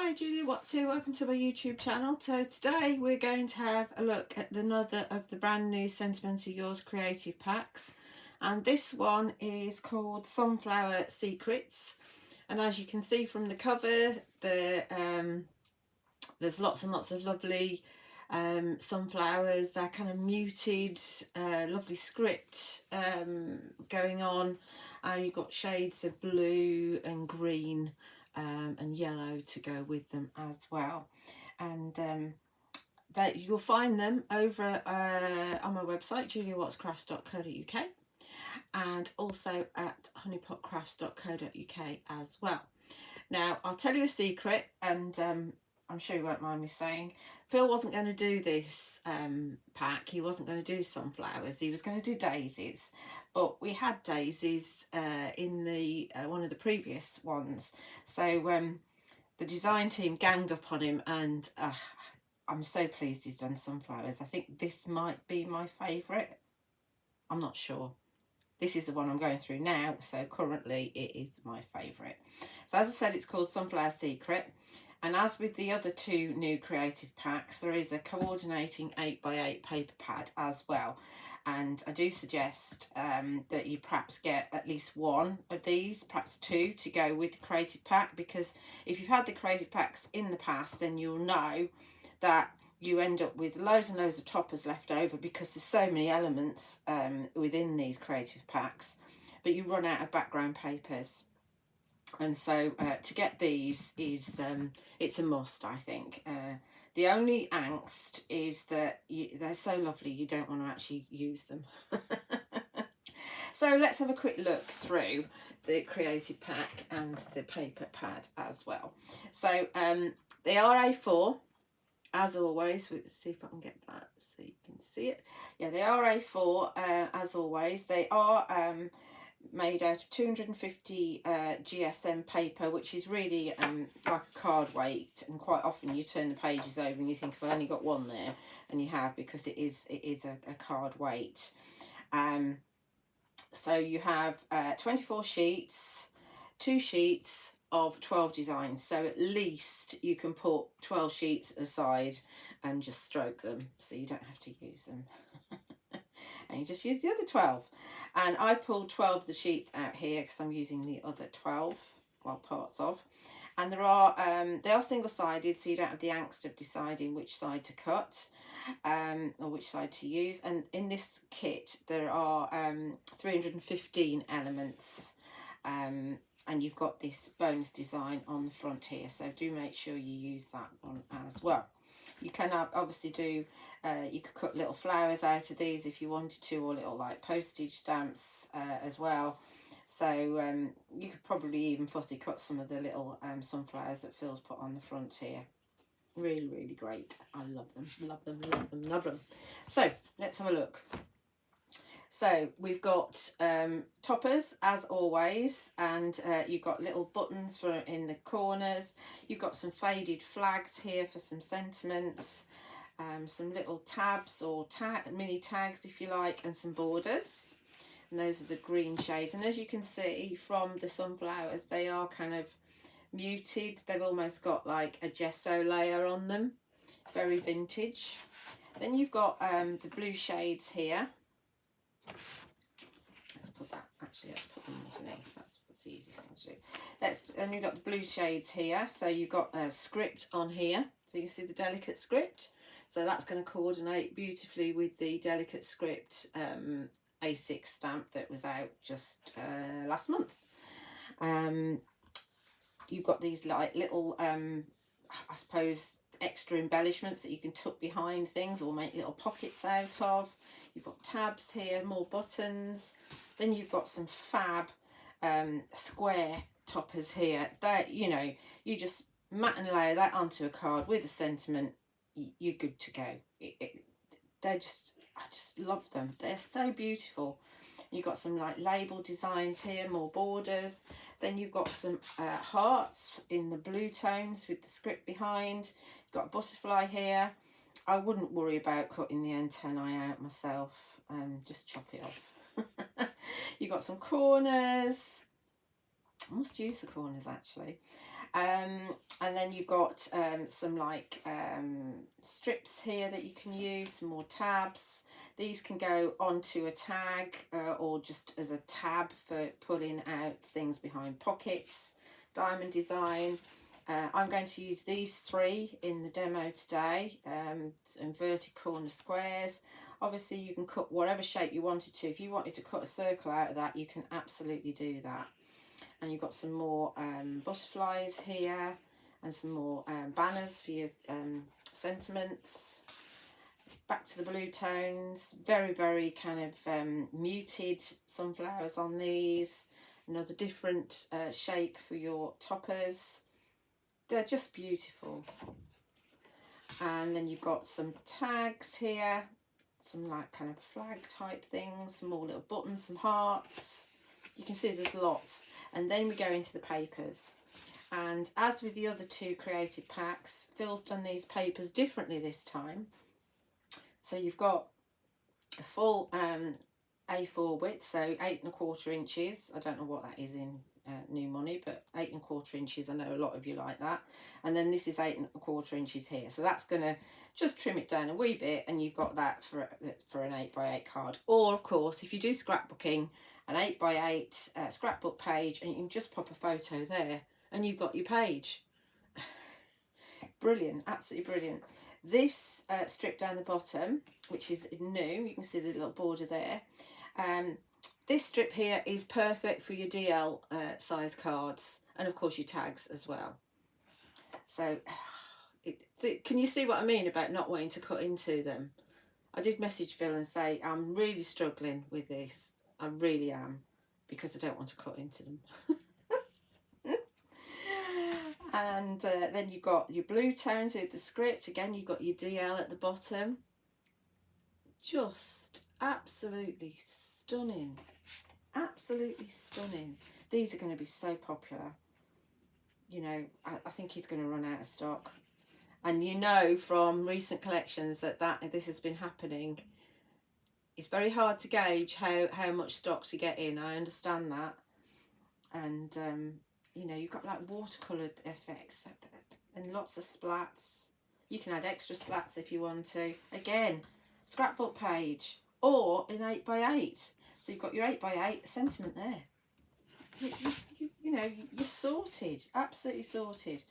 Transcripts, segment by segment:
Hi Julia, what's here? Welcome to my YouTube channel. So today we're going to have a look at another of the brand new Sentimentally Yours creative packs, and this one is called Sunflower Secrets. And as you can see from the cover, there's lots and lots of lovely sunflowers. They're kind of muted, lovely script going on. You've got shades of blue and green and yellow to go with them as well. And that you'll find them over on my website, juliawattscrafts.co.uk, and also at honeypotcrafts.co.uk as well. Now, I'll tell you a secret, and I'm sure you won't mind me saying, Phil wasn't going to do this pack. He wasn't going to do sunflowers. He was going to do daisies. But we had daisies in the one of the previous ones. So the design team ganged up on him, and I'm so pleased he's done sunflowers. I think this might be my favourite. I'm not sure. This is the one I'm going through now, so currently it is my favourite. So as I said, it's called Sunflower Secret. And as with the other two new creative packs, there is a coordinating 8x8 paper pad as well. And I do suggest that you perhaps get at least one of these, perhaps two, to go with the creative pack, because if you've had the creative packs in the past, then you'll know that you end up with loads and loads of toppers left over because there's so many elements within these creative packs, but you run out of background papers. And so to get these is it's a must, I think. The only angst is that they're so lovely you don't want to actually use them. So let's have a quick look through the creative pack and the paper pad as well. So they are A4 as always. Let's see if I can get that so you can see it. Yeah, they are A4 as always. They are made out of 250 GSM paper, which is really like a card weight, and quite often you turn the pages over and you think, I've only got one there, and you have, because it is a card weight. So you have 24 sheets, 2 sheets of 12 designs, so at least you can put 12 sheets aside and just stroke them, so you don't have to use them. And you just use the other 12. And I pulled 12 of the sheets out here because I'm using the other 12, well, parts of. And they are single-sided, so you don't have the angst of deciding which side to cut or which side to use. And in this kit there are 315 elements, and you've got this bonus design on the front here, so do make sure you use that one as well. You can obviously do, you could cut little flowers out of these if you wanted to, or little like postage stamps as well. So you could probably even fussy cut some of the little sunflowers that Phil's put on the front here. Really, really great. I love them, love them, love them, love them. So let's have a look. So we've got toppers as always, and you've got little buttons for in the corners. You've got some faded flags here for some sentiments, some little tabs or mini tags if you like, and some borders. And those are the green shades. And as you can see from the sunflowers, they are kind of muted. They've almost got like a gesso layer on them. Very vintage. Then you've got the blue shades here. Let's put them underneath. That's the easiest thing to do. And you've got the blue shades here. So you've got a script on here. So you see the delicate script. So that's going to coordinate beautifully with the delicate script A6 stamp that was out just last month. You've got these like little, I suppose, extra embellishments that you can tuck behind things or make little pockets out of. You've got tabs here, more buttons. Then you've got some fab square toppers here. That, you know, you just mat and layer that onto a card with a sentiment, you're good to go. I just love them. They're so beautiful. You've got some like label designs here, more borders. Then you've got some hearts in the blue tones with the script behind. You've got a butterfly here. I wouldn't worry about cutting the antennae out myself. Just chop it off. You've got some corners. I must use the corners actually. And then you've got some like strips here that you can use, some more tabs. These can go onto a tag or just as a tab for pulling out things behind pockets. Diamond design. I'm going to use these 3 in the demo today, inverted corner squares. Obviously you can cut whatever shape you wanted to. If you wanted to cut a circle out of that, you can absolutely do that. And you've got some more butterflies here and some more banners for your sentiments. Back to the blue tones, very, very kind of muted sunflowers on these. Another different shape for your toppers. They're just beautiful. And then you've got some tags here, some like kind of flag type things, some more little buttons, some hearts. You can see there's lots. And then we go into the papers. And as with the other 2 creative packs, Phil's done these papers differently this time. So you've got a full A4 width, so 8¼ inches. I don't know what that is in new money, but 8¼ inches. I know a lot of you like that. And then this is 8¼ inches here. So that's going to just trim it down a wee bit, and you've got that for an 8x8 card. Or of course, if you do scrapbooking, an 8x8 scrapbook page, and you can just pop a photo there and you've got your page. Brilliant, absolutely brilliant. This strip down the bottom, which is new, you can see the little border there. This strip here is perfect for your DL size cards, and of course your tags as well. So can you see what I mean about not wanting to cut into them? I did message Phil and say I'm really struggling with this. I really am, because I don't want to cut into them. And then you've got your blue tones with the script. Again, you've got your DL at the bottom. Just absolutely stunning. Absolutely stunning. These are going to be so popular. You know, I think he's going to run out of stock. And you know from recent collections that this has been happening. It's very hard to gauge how much stock to get in. I understand that. And you know, you've got like watercolour effects and lots of splats. You can add extra splats if you want to. Again, scrapbook page or in 8x8. So you've got your 8x8 sentiment there. You know, you're sorted, absolutely sorted.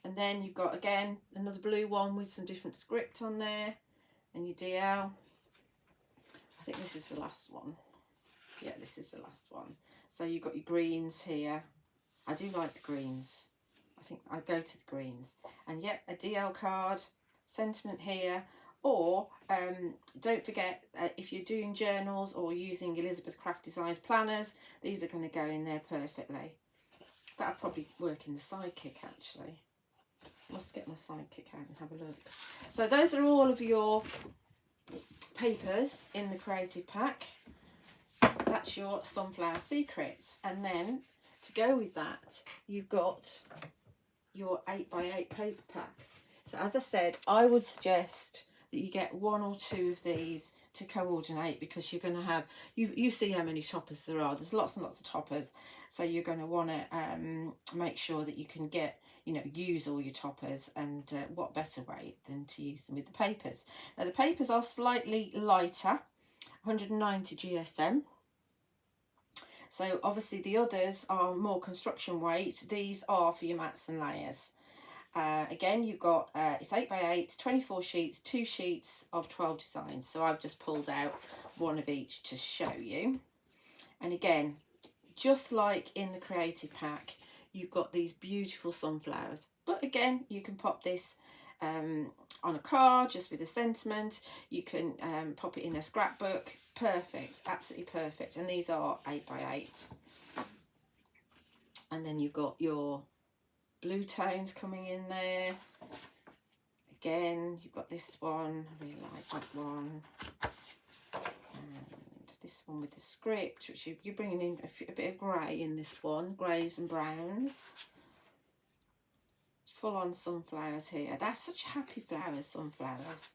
And then you've got, again, another blue one with some different script on there. And your DL. I think this is the last one. Yeah, this is the last one. So you've got your greens here. I do like the greens. I think I go to the greens. And yet a DL card, sentiment here. Or don't forget, if you're doing journals or using Elizabeth Craft Designs planners, these are going to go in there perfectly. That'll probably work in the sidekick actually. Must get my sidekick out and have a look. So those are all of your papers in the creative pack. That's your Sunflower Secrets. And then to go with that, you've got your 8x8 paper pack. So as I said, I would suggest that you get 1 or 2 of these to coordinate, because you're going to have, you see how many toppers there are. There's lots and lots of toppers. So you're going to want to make sure that you can get, you know, use all your toppers, and what better way than to use them with the papers. Now the papers are slightly lighter, 190 GSM. So obviously the others are more construction weight. These are for your mats and layers. Again, you've got, it's 8x8, 24 sheets, 2 sheets of 12 designs. So I've just pulled out 1 of each to show you. And again, just like in the creative pack, you've got these beautiful sunflowers. But again, you can pop this on a card just with a sentiment. You can pop it in a scrapbook. Perfect, absolutely perfect. And these are 8x8. And then you've got your blue tones coming in there. Again, you've got this one. I really like that one. And this one with the script, which you're bringing in a bit of grey in this one. Greys and browns. Full on sunflowers here. They're such happy flowers, sunflowers.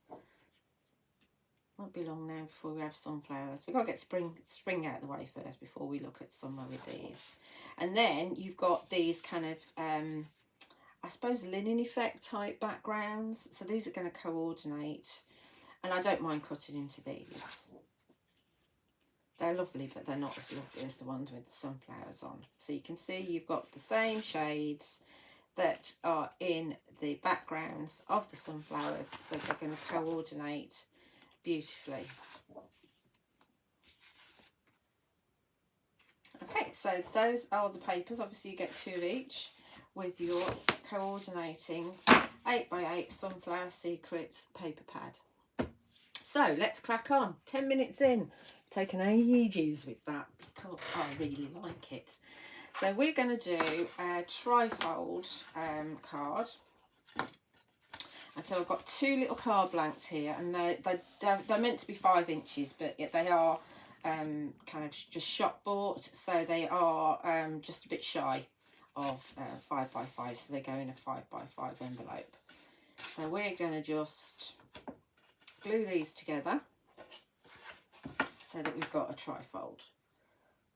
Won't be long now before we have sunflowers. We've got to get spring out of the way first before we look at summer with these. And then you've got these kind of, I suppose, linen effect type backgrounds. So these are going to coordinate. And I don't mind cutting into these. They're lovely, but they're not as lovely as the ones with the sunflowers on. So you can see you've got the same shades that are in the backgrounds of the sunflowers. So they're going to coordinate beautifully. Okay, so those are the papers. Obviously you get 2 of each with your coordinating 8x8 Sunflower Secrets paper pad. So let's crack on. 10 minutes in. Taken ages with that because I really like it. So we're going to do a trifold card. And so I've got 2 little card blanks here, and they're meant to be 5 inches, but they are kind of just shop bought, so they are just a bit shy of 5x5, so they go in a 5x5 envelope. So we're going to just glue these together so that we've got a trifold.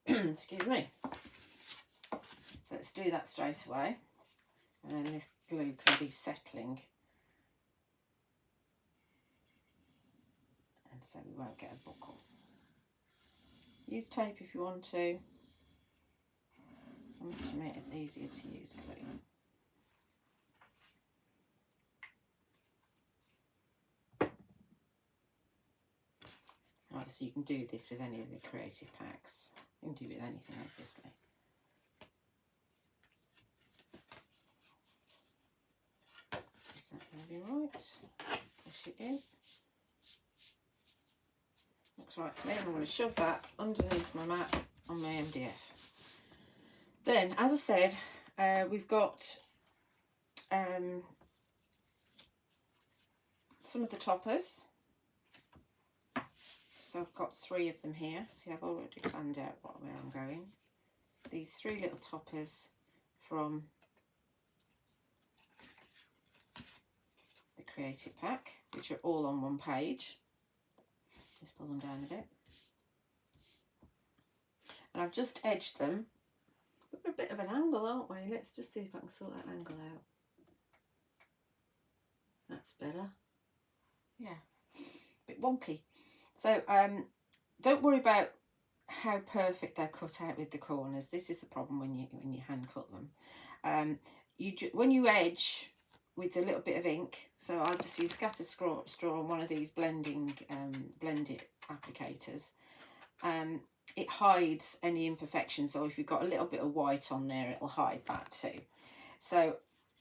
Excuse me. So let's do that straight away, and then this glue can be settling, and so we won't get a buckle. Use tape if you want to. I must admit it's easier to use glue. Obviously you can do this with any of the creative packs. You can do it with anything, obviously. Is that going to be right? Push it in. Looks right to me. I'm going to shove that underneath my mat on my MDF. Then, as I said, we've got some of the toppers. So I've got 3 of them here. See, I've already planned out where I'm going. These 3 little toppers from the Creative Pack, which are all on 1 page. Just pull them down a bit. And I've just edged them. We're a bit of an angle, aren't we? Let's just see if I can sort that angle out. That's better. Yeah, a bit wonky. So don't worry about how perfect they're cut out with the corners. This is the problem when you hand cut them. When you edge with a little bit of ink, so I'll just use scattered straw on one of these blended applicators. It hides any imperfections, or if you've got a little bit of white on there, it'll hide that too. So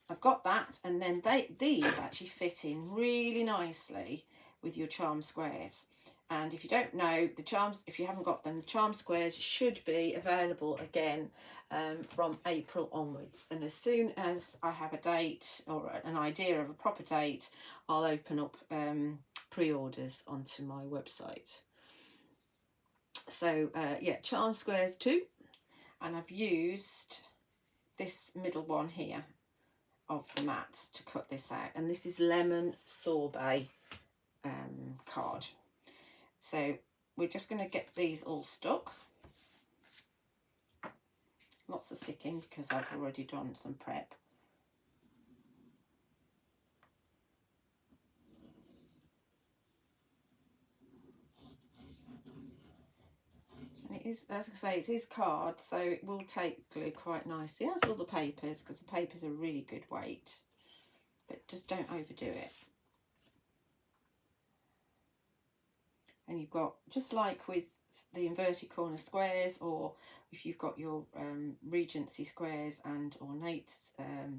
I've got that, and then these actually fit in really nicely with your charm squares. And if you don't know, the charms, if you haven't got them, the charm squares should be available again from April onwards. And as soon as I have a date or an idea of a proper date, I'll open up pre-orders onto my website. So yeah, charm squares too. And I've used this middle one here of the mat to cut this out. And this is lemon sorbet card. So we're just going to get these all stuck. Lots of sticking because I've already done some prep. And it is, as I say, it's his card, so it will take glue quite nicely, as will the papers, because the papers are really good weight. But just don't overdo it. And you've got, just like with the inverted corner squares, or if you've got your Regency squares and ornate,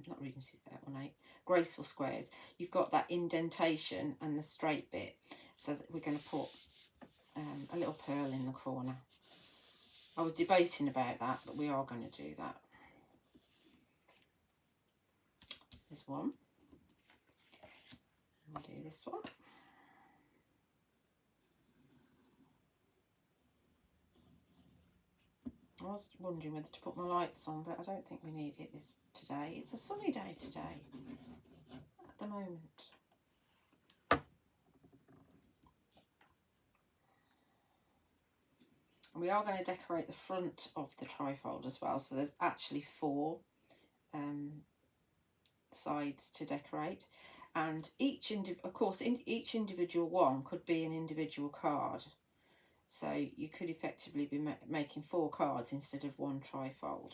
not Regency, ornate, graceful squares, you've got that indentation and the straight bit. So that we're going to put a little pearl in the corner. I was debating about that, but we are going to do that. There's one. I'll do this one. I was wondering whether to put my lights on, but I don't think we need it today. It's a sunny day today at the moment. We are going to decorate the front of the trifold as well, so there's actually 4 sides to decorate, and each individual one could be an individual card, so you could effectively be making 4 cards instead of 1 trifold.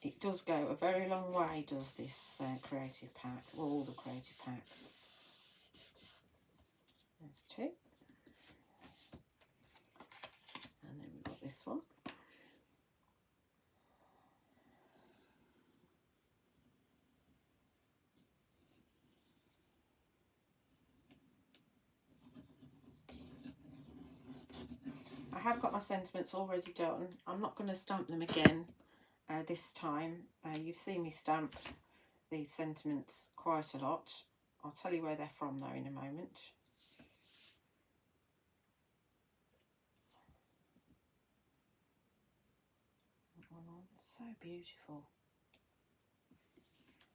It does go a very long way, does this creative pack, all the creative packs. There's 2. And then we've got this one. I have got my sentiments already done. I'm not going to stamp them again this time. You've seen me stamp these sentiments quite a lot. I'll tell you where they're from though in a moment. Oh, so beautiful.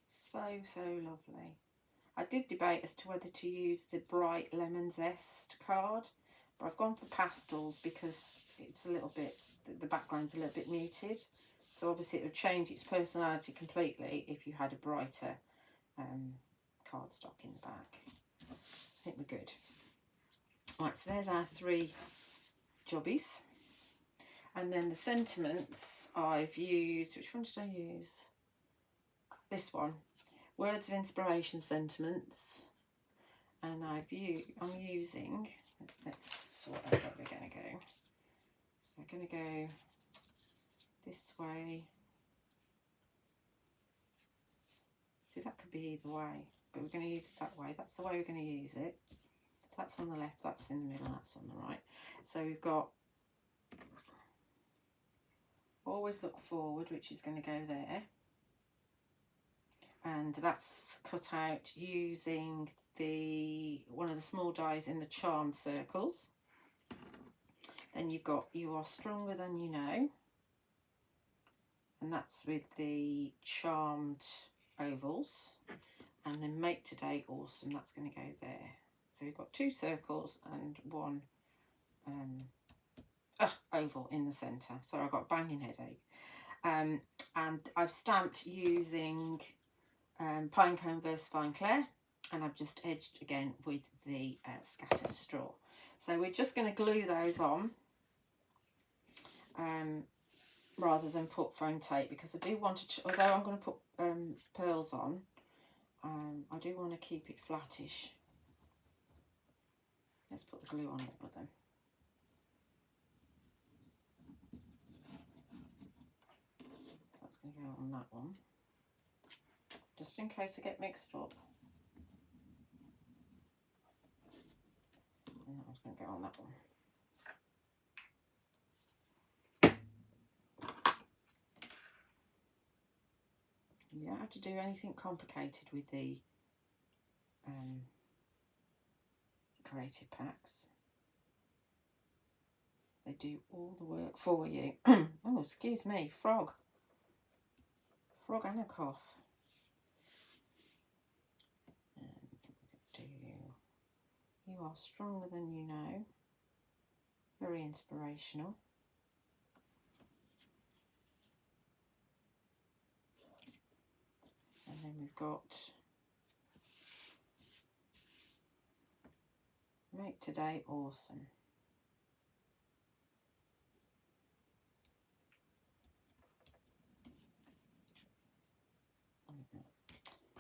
So lovely. I did debate as to whether to use the bright lemon zest card, but I've gone for pastels because it's a little bit, the background's a little bit muted. So obviously it would change its personality completely if you had a brighter cardstock in the back. I think we're good. Right, so there's our 3 jobbies. And then the sentiments I've used, which one did I use? This one, Words of Inspiration Sentiments. And I'm using, let's sort out where we're going to go. So we're going to go this way. See, that could be either way, but we're going to use it that way. That's the way we're going to use it. So that's on the left, that's in the middle, that's on the right. So we've got Always Look Forward, which is going to go there. And that's cut out using one of the small dies in the charmed circles. Then you've got You Are Stronger Than You Know, and that's with the charmed ovals. And then Make Today Awesome, that's going to go there. So we've got 2 circles and 1 oval in the centre. So I've got a banging headache. And I've stamped using Pinecone Versafine Clair, and I've just edged again with the scatter straw. So we're just going to glue those on rather than put foam tape, because I do want to, although I'm going to put pearls on, I do want to keep it flattish. Let's put the glue on all of them. That's going to go on that one, just in case I get mixed up. And that one's going to go on that one. You don't have to do anything complicated with the creative packs. They do all the work for you. Oh, excuse me, frog and a cough. And You Are Stronger Than You Know, very inspirational. And then we've got Make Today Awesome.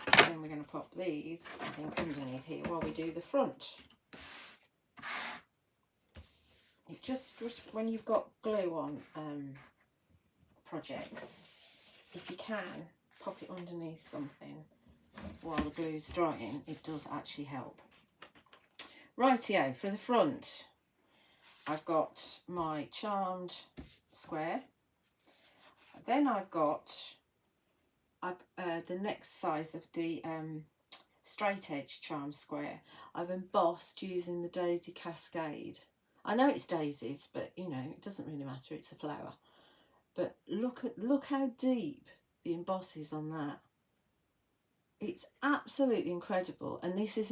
And then we're going to pop these, I think, underneath here while we do the front. It just when you've got glue on projects, if you can, pop it underneath something while the glue's drying, it does actually help. Rightio, for the front, I've got my charmed square. Then I've got the next size of the straight edge charmed square. I've embossed using the Daisy Cascade. I know it's daisies, but you know, it doesn't really matter, it's a flower. But look how deep the emboss is on that. It's absolutely incredible, and this is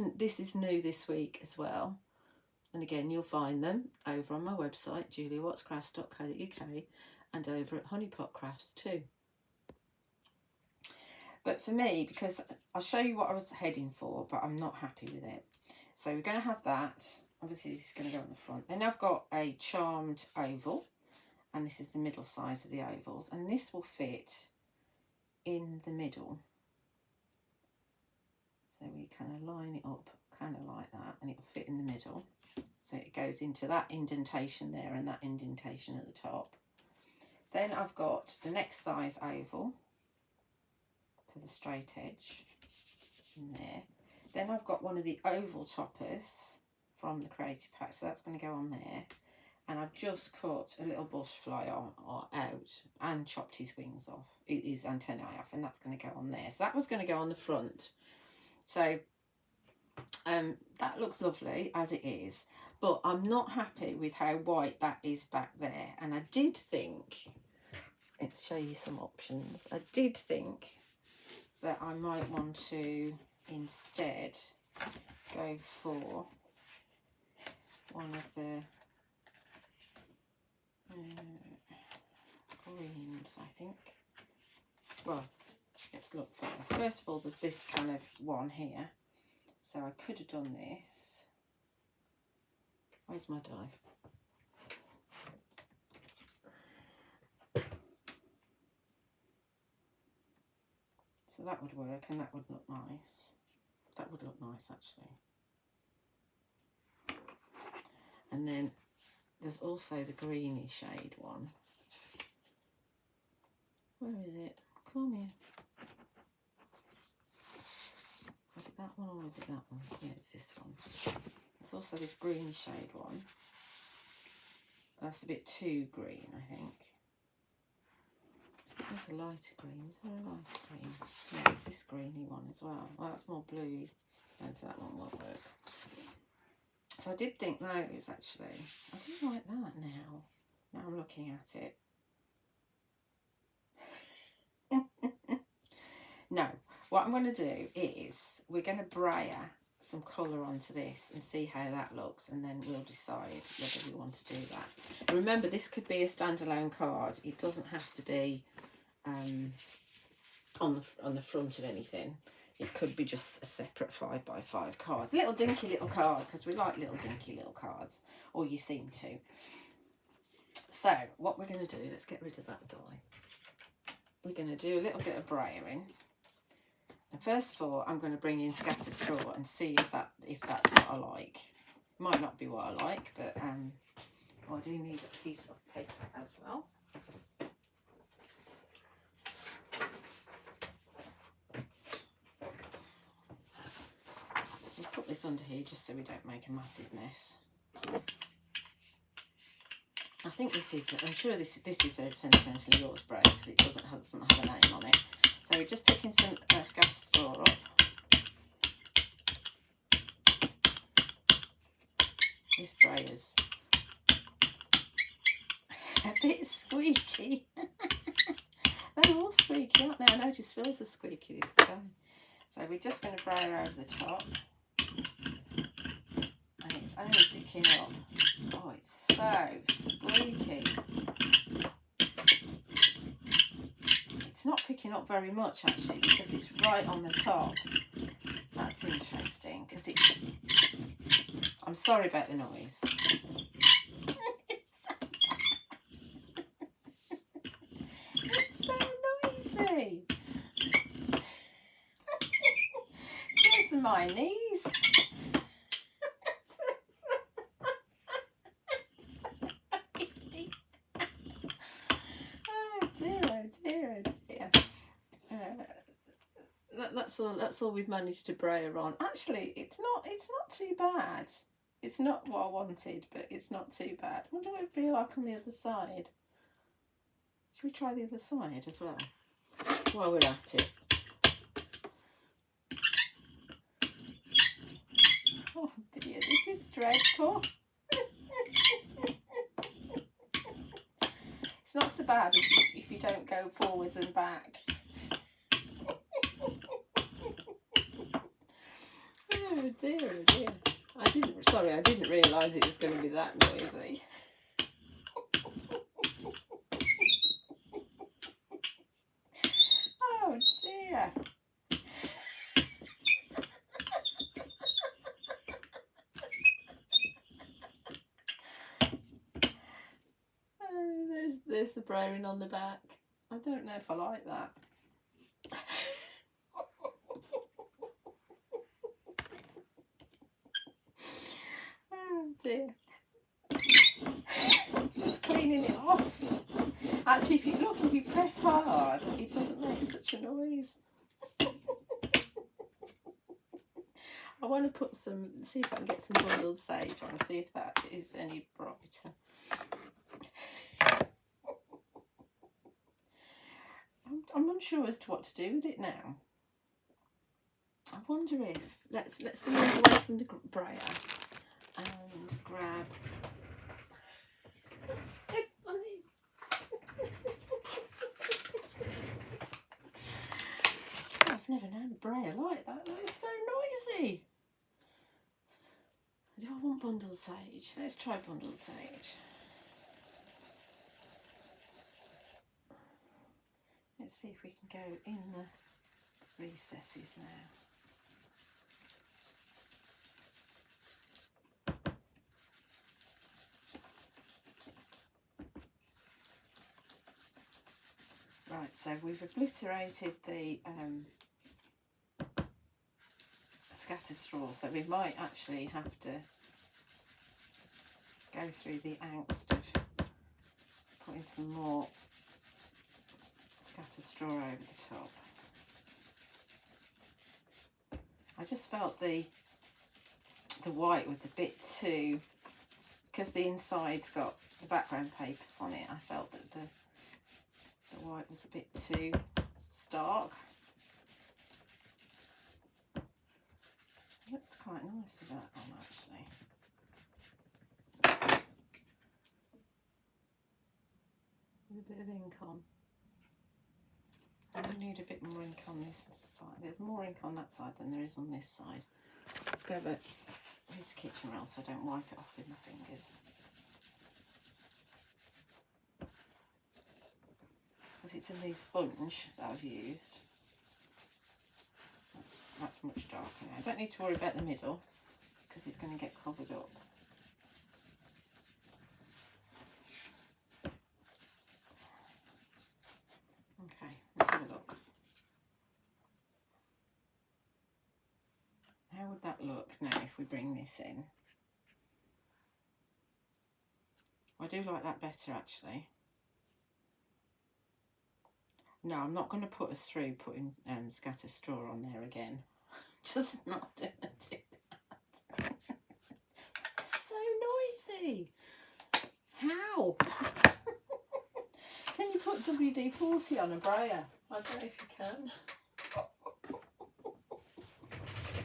new this week as well. And again, you'll find them over on my website, juliawattscrafts.co.uk, and over at Honeypot Crafts too. But for me, because I'll show you what I was heading for, but I'm not happy with it. So we're going to have that. Obviously, this is going to go on the front. Then I've got a charmed oval, and this is the middle size of the ovals, and this will fit in the middle. So we kind of line it up kind of like that, and it'll fit in the middle. So it goes into that indentation there and that indentation at the top. Then I've got the next size oval to the straight edge in there. Then I've got one of the oval toppers from the Creative Pack, so that's going to go on there. And I've just cut a little butterfly out and chopped his wings off, his antennae off, and that's going to go on there. So that was going to go on the front. So that looks lovely as it is, but I'm not happy with how white that is back there. And I did think, let's show you some options. I did think that I might want to instead go for one of the greens, I think. Well, let's look first. First of all, there's this kind of one here. So I could have done this. Where's my die? So that would work, and that would look nice. That would look nice, actually. And then there's also the greeny shade one. Where is it? Come here. Is it that one or is it that one? Yeah, it's this one. There's also this green shade one. That's a bit too green, I think. There's a lighter green. Is there a lighter green? Yeah, there's this greeny one as well. Well, that's more blue. So that one won't work. So I did think those, actually. I do like that now. Now I'm looking at it. No, what I'm going to do is we're going to brayer some colour onto this and see how that looks, and then we'll decide whether we want to do that. And remember, this could be a standalone card. It doesn't have to be on the front of anything. It could be just a separate 5x5 card. Little dinky little card, because we like little dinky little cards, or you seem to. So what we're going to do, let's get rid of that die. We're going to do a little bit of brayering. And first of all, I'm going to bring in scattered straw and see if that's what I like. Might not be what I like, but I do need a piece of paper as well. We'll put this under here just so we don't make a massive mess. I think this is, I'm sure this is a Sentimentally Yours brayer because it doesn't have a name on it. So we're just picking some scattered straw up. This brayer's a bit squeaky. They're all squeaky, aren't they? I noticed Phil's was squeaky the other day. So we're just going to brayer over the top. And it's only picking up. Oh, it's so squeaky. It's not picking up very much, actually, because it's right on the top. That's interesting, because it's... I'm sorry about the noise. It's so noisy. It's worse than my knees. Oh dear, oh dear, oh dear. That's all we've managed to brayer on. Actually, it's not too bad. It's not what I wanted, but it's not too bad. I wonder what it'd be like on the other side. Should we try the other side as well while we're at it? Oh dear, this is dreadful. It's not so bad if you don't go forwards and back. Oh dear, oh dear. I didn't realise it was going to be that noisy. Oh dear. Oh, there's the browing on the back. I don't know if I like that. Oh dear. Just cleaning it off. Actually, if you press hard, it doesn't make such a noise. I want to put see if I can get some boiled sage on, see if that is any brighter. I'm unsure as to what to do with it now. I wonder if let's move away from the brayer and grab. So funny. I've never known a brayer like that. That is so noisy. Do I want bundled sage? Let's try bundled sage. Let's see if we can go in the recesses now. Right, so we've obliterated the scattered straw, so we might actually have to go through the angst of putting some more scattered straw over the top. I just felt the white was a bit too, because the inside's got the background papers on it, I felt that the white was a bit too stark. It looks quite nice with that on actually. With a bit of ink on. I need a bit more ink on this side. There's more ink on that side than there is on this side. Let's grab a piece of kitchen roll so I don't wipe it off with my fingers. Because it's a new sponge that I've used. That's much darker now. I don't need to worry about the middle because it's going to get covered up. Okay, let's have a look. How would that look now if we bring this in? I do like that better actually. No, I'm not going to put us through putting scatter straw on there again. Just not going to do that. It's so noisy. How? Can you put WD-40 on a brayer? I don't know if you can.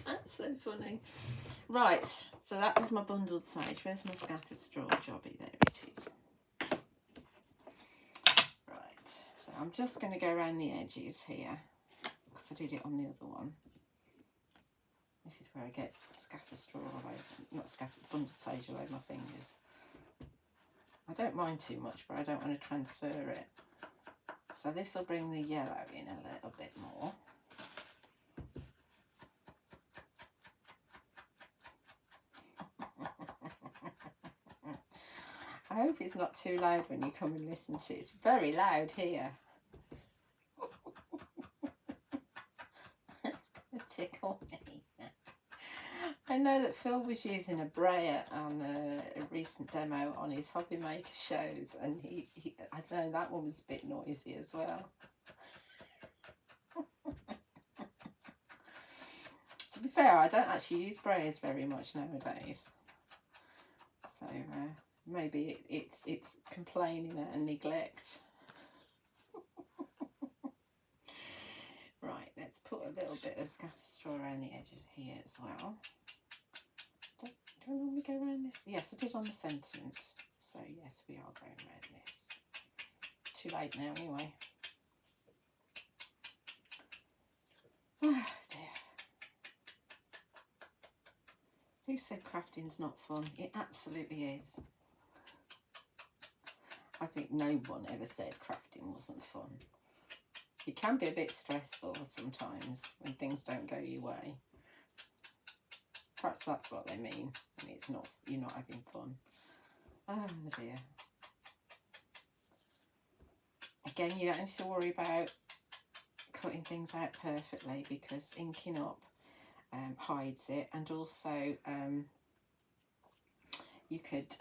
That's so funny. Right, so that was my bundled sage. Where's my scattered straw jobby? There it is. I'm just going to go around the edges here because I did it on the other one. This is where I get scattered straw all over, not scattered, bundled sage all over my fingers. I don't mind too much, but I don't want to transfer it. So this will bring the yellow in a little bit more. I hope it's not too loud when you come and listen to it. It's very loud here. Tickle me. I know that Phil was using a brayer on a recent demo on his hobby maker shows, and I know that one was a bit noisy as well. To be fair, I don't actually use brayers very much nowadays, so maybe it's complaining and neglect. Right, let's put a little bit of scattered straw around the edge of here as well. Do I normally go around this? Yes, I did on the sentiment. So yes, we are going around this. Too late now anyway. Oh dear. Who said crafting's not fun? It absolutely is. I think no one ever said crafting wasn't fun. It can be a bit stressful sometimes when things don't go your way. Perhaps that's what they mean, and it's not, you're not having fun. Oh dear. Again, you don't need to worry about cutting things out perfectly, because inking up hides it, and also you could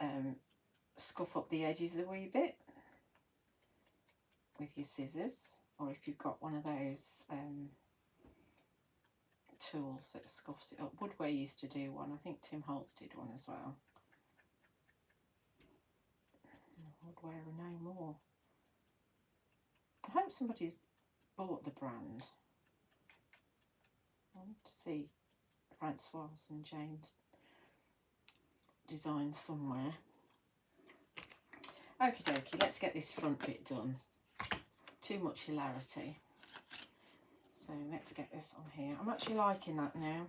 scuff up the edges a wee bit with your scissors, or if you've got one of those tools that scuffs it up. Woodware used to do one. I think Tim Holtz did one as well. Woodware are no more. I hope somebody's bought the brand. I want to see Francois and Jane's design somewhere. Okie dokie, let's get this front bit done. Too much hilarity. So let's get this on here. I'm actually liking that now.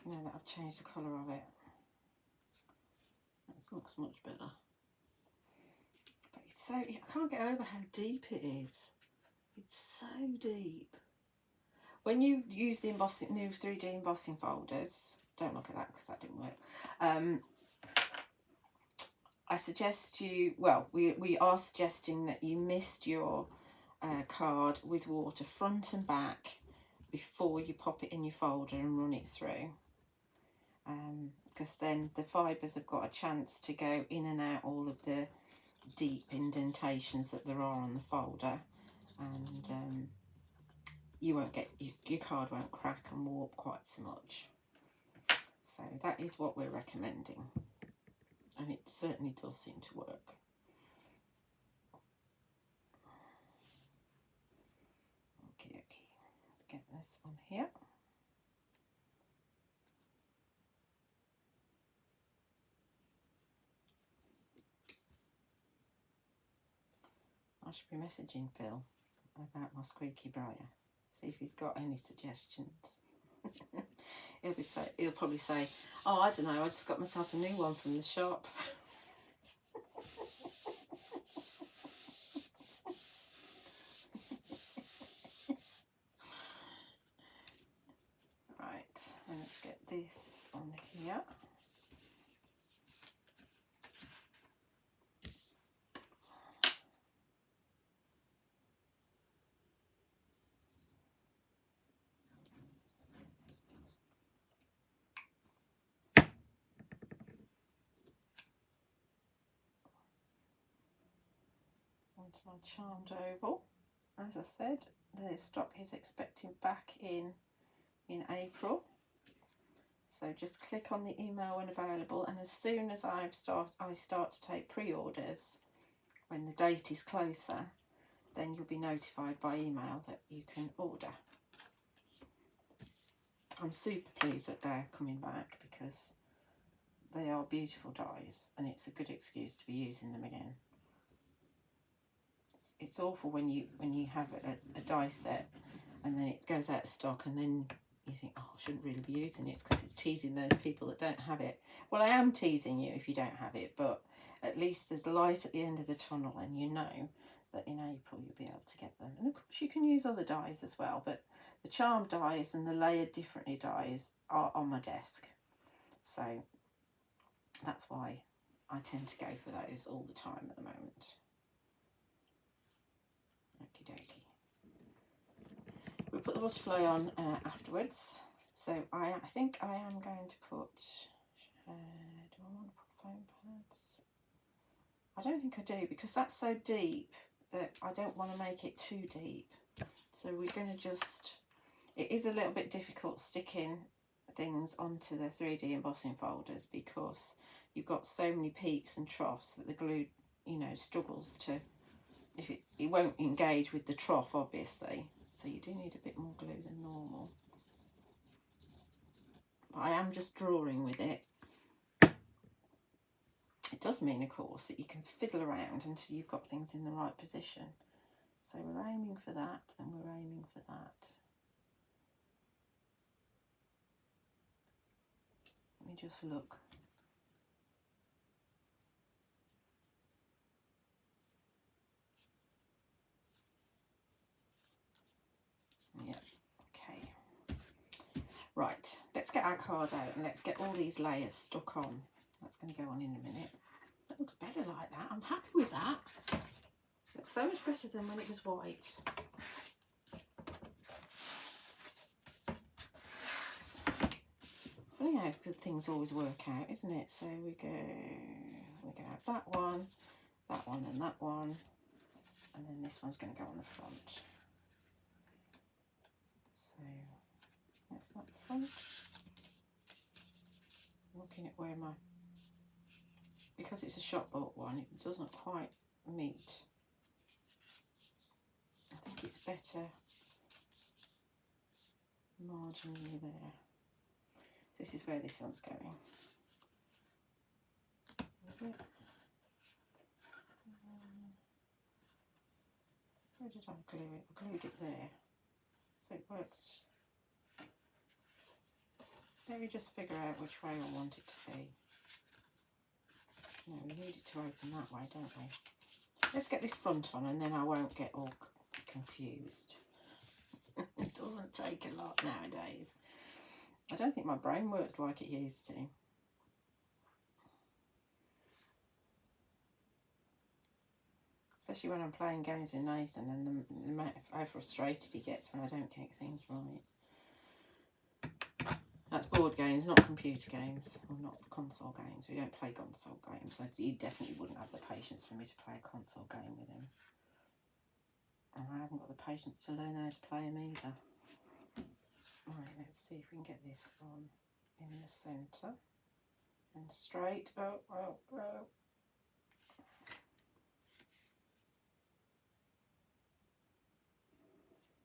Now that I've changed the colour of it. It looks much better. But it's so, I can't get over how deep it is. It's so deep. When you use the embossing, new 3D embossing folders, don't look at that because that didn't work. I suggest you, well, we are suggesting that you mist your card with water front and back before you pop it in your folder and run it through. Because then the fibres have got a chance to go in and out all of the deep indentations that there are on the folder, and you won't get, your card won't crack and warp quite so much. So that is what we're recommending, and it certainly does seem to work. Okay, let's get this on here. I should be messaging Phil about my squeaky briar. See if he's got any suggestions. He'll probably say, oh, I don't know, I just got myself a new one from the shop. Right, and let's get this on here. Onto my charmed oval. As I said, the stock is expecting back in April. So just click on the email when available, and as soon as I start to take pre-orders, when the date is closer, then you'll be notified by email that you can order. I'm super pleased that they're coming back because they are beautiful dies, and it's a good excuse to be using them again. It's awful when you have a die set and then it goes out of stock, and then you think, oh, I shouldn't really be using it. It's because it's teasing those people that don't have it. Well, I am teasing you if you don't have it, but at least there's light at the end of the tunnel, and you know that in April you'll be able to get them. And of course you can use other dies as well, but the charmed dies and the layered differently dies are on my desk. So that's why I tend to go for those all the time at the moment. Okie dokie. We'll put the butterfly on afterwards. So I think I am going to put, do I want to put foam pads? I don't think I do, because that's so deep that I don't want to make it too deep. So we're going to just, it is a little bit difficult sticking things onto the 3D embossing folders because you've got so many peaks and troughs that the glue, you know, struggles to, if it won't engage with the trough, obviously. So you do need a bit more glue than normal. But I am just drawing with it. It does mean, of course, that you can fiddle around until you've got things in the right position. So we're aiming for that, and we're aiming for that. Let me just look. Yeah, okay. Right, let's get our card out and let's get all these layers stuck on. That's going to go on in a minute. That looks better like that. I'm happy with that. It looks so much better than when it was white. Funny how good things always work out, isn't it? So we're going to have that one, and that one, and then this one's going to go on the front. So that's that front. Looking at where my, because it's a shop bought one, it doesn't quite meet. I think it's better marginally there. This is where this one's going. Is it? Where did I glue it? I glued it there. So it works. Let me just figure out which way I want it to be. No, we need it to open that way, don't we? Let's get this front on and then I won't get all confused. It doesn't take a lot nowadays. I don't think my brain works like it used to. Especially when I'm playing games with Nathan and the amount of how frustrated he gets when I don't get things right. That's board games, not computer games, or not console games. We don't play console games. He definitely wouldn't have the patience for me to play a console game with him. And I haven't got the patience to learn how to play them either. Right, let's see if we can get this on in the centre and straight. Oh, oh, oh.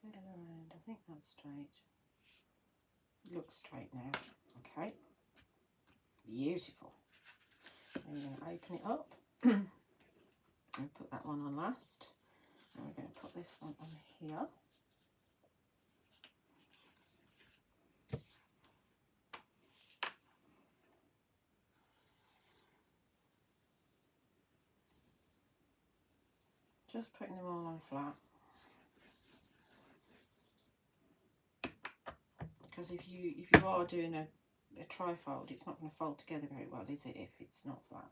And around. I think that's straight. Looks straight now. Okay. Beautiful. And we're going to open it up and put that one on last. And we're going to put this one on here. Just putting them all on flat. Because if you are doing a trifold, it's not going to fold together very well, is it, if it's not flat?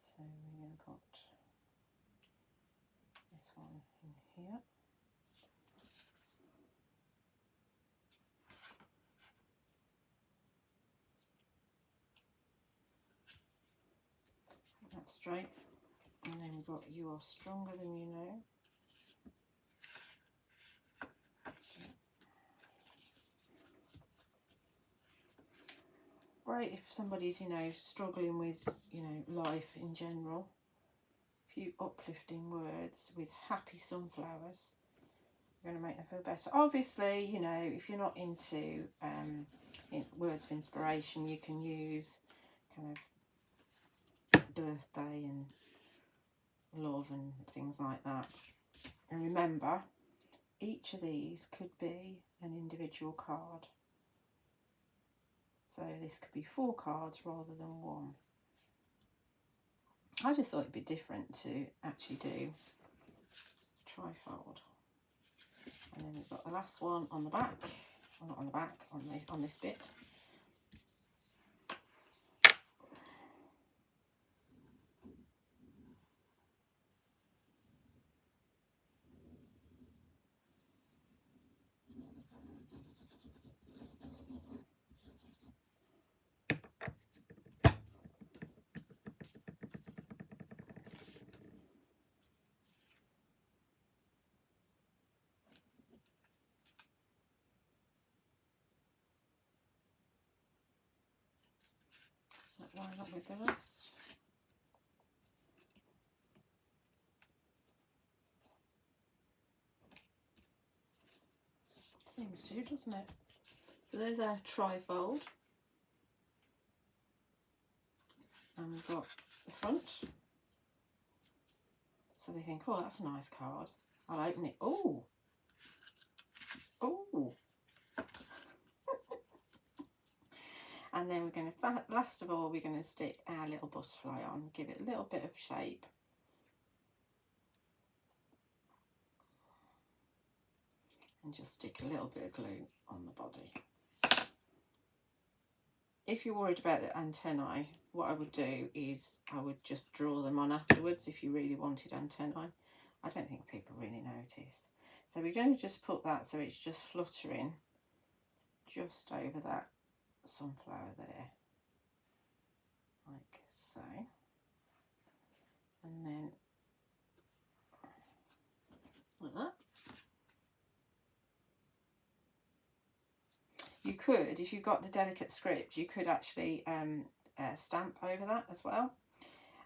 So we're going to put this one in here. That's straight. And then we've got You Are Stronger Than You Know. Great if somebody's, struggling with, life in general. A few uplifting words with happy sunflowers. We're going to make them feel better. Obviously, if you're not into words of inspiration, you can use kind of birthday and love and things like that. And remember, each of these could be an individual card. So this could be 4 cards rather than 1. I just thought it'd be different to actually do trifold. And then we've got the last one on the back, well, not on the back, on this bit. So line up with the rest. Seems to, doesn't it? So there's our trifold. And we've got the front. So they think, oh, that's a nice card. I'll open it. Oh! Oh! And then we're going to, last of all, we're going to stick our little butterfly on, give it a little bit of shape. And just stick a little bit of glue on the body. If you're worried about the antennae, what I would do is I would just draw them on afterwards if you really wanted antennae. I don't think people really notice. So we're going to just put that so it's just fluttering just over that sunflower there, like so. And then like that. You could, if you've got the delicate script, you could actually stamp over that as well.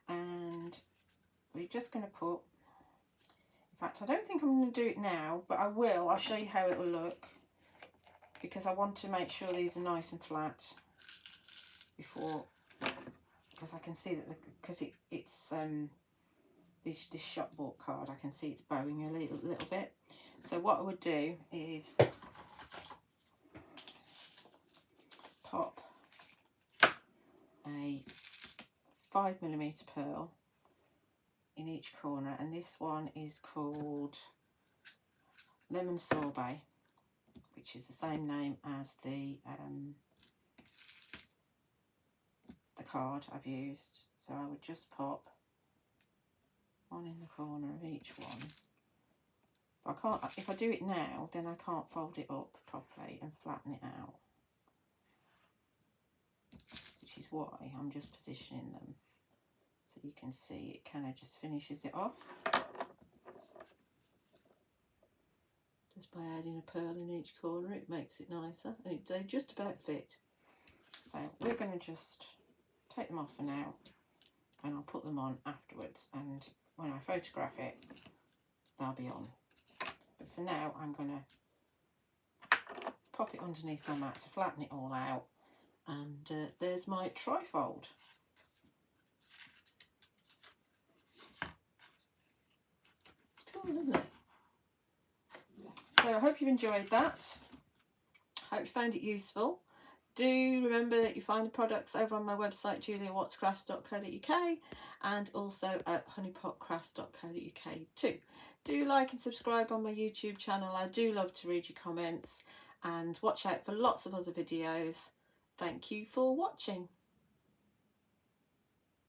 And we're just going to put, in fact, I don't think I'm going to do it now, but I will. I'll show you how it will look, because I want to make sure these are nice and flat before, because I can see that because it's this shop bought card, I can see it's bowing a little bit. So what I would do is pop a 5mm pearl in each corner, and this one is called Lemon Sorbet, which is the same name as the card I've used. So I would just pop one in the corner of each one. But I can't, if I do it now, then I can't fold it up properly and flatten it out, which is why I'm just positioning them so you can see it kind of just finishes it off. Just by adding a pearl in each corner, it makes it nicer, and they just about fit. So we're going to just take them off for now, and I'll put them on afterwards, and when I photograph it, they'll be on. But for now, I'm going to pop it underneath my mat to flatten it all out, and there's my trifold. Cool, isn't it? So I hope you enjoyed that. I hope you found it useful. Do remember that you find the products over on my website, juliawattscrafts.co.uk, and also at honeypotcrafts.co.uk too. Do like and subscribe on my YouTube channel. I do love to read your comments, and watch out for lots of other videos. Thank you for watching.